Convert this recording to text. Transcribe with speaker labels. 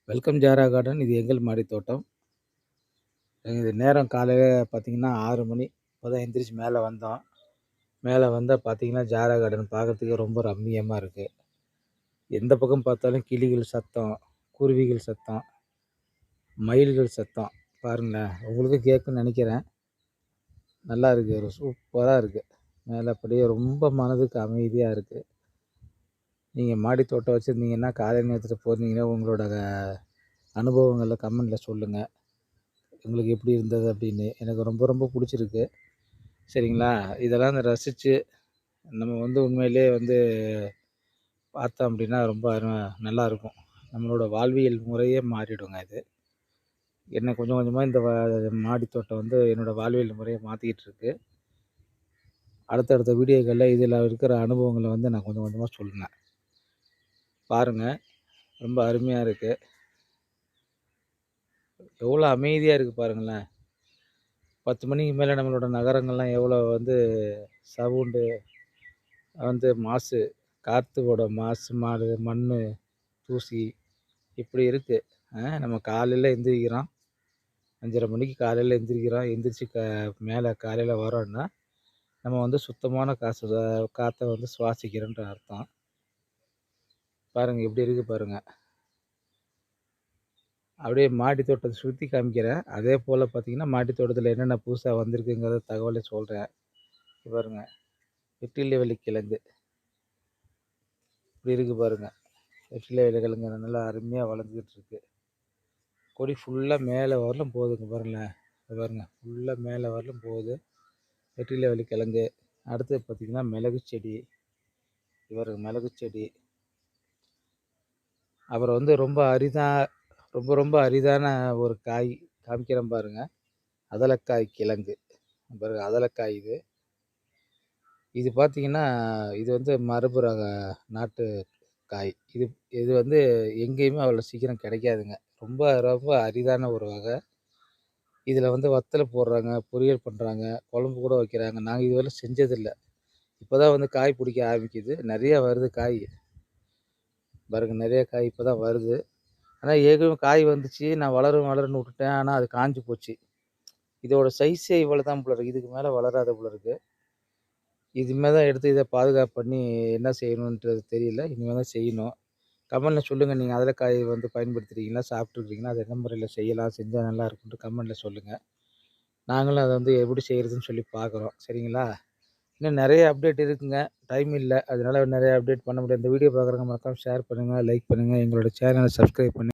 Speaker 1: Welcome ஜாரா garden. இது எங்கள் மாடி தோட்டம். இது நேரம் காலையில் பார்த்தீங்கன்னா 6 மணி. இப்போ தான் எந்திரிச்சு மேலே வந்தோம். மேலே வந்தால் பார்த்தீங்கன்னா ஜாரா கார்டன் பார்க்குறதுக்கே ரொம்ப ரம்மியமாக இருக்குது. எந்த பக்கம் பார்த்தாலும் கிளிகள் சத்தம், குருவிகள் சத்தம், மயில்கள் சத்தம் பாருங்களேன். உங்களுக்கும் கேட்குன்னு நினைக்கிறேன். நல்லா இருக்குது, ஒரு சூப்பராக இருக்குது. மேலே அப்படியே ரொம்ப மனதுக்கு அமைதியாக இருக்குது. நீங்கள் மாடி தோட்டம் வச்சுருந்தீங்கன்னா காலை நேரத்தில் போனீங்கன்னா உங்களோட அனுபவங்களை கமெண்டில் சொல்லுங்கள். உங்களுக்கு எப்படி இருந்தது அப்படின்னு. எனக்கு ரொம்ப ரொம்ப பிடிச்சிருக்கு. சரிங்களா? இதெல்லாம் ரசித்து நம்ம உண்மையிலே பார்த்தோம் அப்படின்னா ரொம்ப நல்லாயிருக்கும். நம்மளோட வாழ்வியல் முறையே மாறிடுங்க இது. என்ன கொஞ்சம் கொஞ்சமாக இந்த மாடி தோட்டம் என்னோடய வாழ்வியல் முறையை மாற்றிக்கிட்டு இருக்கு. அடுத்தடுத்த வீடியோக்களில் இதில் இருக்கிற அனுபவங்களை நான் கொஞ்சம் கொஞ்சமாக சொல்லுவேன். பாருங்கள், ரொம்ப அருமையாக இருக்குது. எவ்வளோ அமைதியாக இருக்குது பாருங்களேன். 10 மணிக்கு மேலே நம்மளோட நகரங்கள்லாம் எவ்வளோ சவுண்டு மாசு, காற்றோட மாசு, மண், தூசி இப்படி இருக்குது. நம்ம காலையில் எந்திரிக்கிறோம், 5:30 மணிக்கு காலையில் எந்திரிக்கிறோம். எந்திரிச்சு மேலே காலையில் வரோன்னா நம்ம சுத்தமான காற்றை சுவாசிக்கிறோன்ற அர்த்தம். பாருங்கள் எப்படி இருக்குது பாருங்கள். அப்படியே மாடி தோட்டத்தை சுற்றி காமிக்கிறேன். அதே போல் பார்த்திங்கன்னா மாடி தோட்டத்தில் என்னென்ன புதுசாக வந்திருக்குங்கிறத தகவலை சொல்கிறேன். பாருங்கள், வெற்றிலை வள்ளி கிழங்கு இப்படி இருக்குது பாருங்கள். வெற்றிலை கிழங்கு நல்லா அருமையாக வளர்ந்துக்கிட்டு இருக்கு. கொடி ஃபுல்லாக மேலே வரலும் போகுதுங்க பாருங்களேன். பாருங்கள், ஃபுல்லாக மேலே வரலும் போகுது வெற்றிலை வள்ளி கிழங்கு. அடுத்து பார்த்திங்கன்னா மிளகு செடி. இவருக்கு மிளகு செடி. அப்புறம் ரொம்ப ரொம்ப அரிதான ஒரு காய் காமிக்கிறேன் பாருங்கள். அதலக்காய் கிழங்கு பாருங்கள். அதலக்காய் இது பார்த்திங்கன்னா இது மரபு ரக நாட்டு காய். இது எங்கேயுமே அவ்வளோ சீக்கிரம் கிடைக்காதுங்க. ரொம்ப ரொம்ப அரிதான ஒரு வகை. இதில் வத்தல் போடுறாங்க, பொரியல் பண்ணுறாங்க, குழம்பு கூட வைக்கிறாங்க. நாங்கள் இதுவரை செஞ்சதில்லை. இப்போ தான் காய் பிடிக்க ஆரம்பிக்குது. நிறையா வருது காய் பாருங்கள். நிறைய காய் இப்போ தான் வருது. ஆனால் ஏற்கனவே காய் வந்துச்சு. நான் வளரும்னு விட்டுட்டேன். ஆனால் அது காஞ்சி போச்சு. இதோட சைஸே இவ்வளோ தான் போல இருக்குது. இதுக்கு மேலே வளராத போல இருக்குது. இதுமாதிரி தான் எடுத்து இதை பாதுகாப்பு பண்ணி என்ன செய்யணுன்றது தெரியல. இனிமேல் தான் செய்யணும். கமெண்டில் சொல்லுங்கள். நீங்கள் அதலக்காய் பயன்படுத்துகிறீங்களா, சாப்பிட்ருக்கீங்களா? அது என்ன முறையில் செய்யலாம், செஞ்சால் நல்லா இருக்குன்ட்டு கமெண்டில் சொல்லுங்கள். நாங்களும் அதை எப்படி செய்கிறதுன்னு சொல்லி பார்க்குறோம். சரிங்களா? இன்னும் நிறைய அப்டேட் இருக்குங்க. டைம் இல்லை, அதனால் நிறைய அப்டேட் பண்ண முடியாது. இந்த வீடியோ பார்க்குறவங்க மறக்காம ஷேர் பண்ணுங்கள், லைக் பண்ணுங்கள், எங்களோட சேனலை சப்ஸ்கிரைப் பண்ணுங்கள்.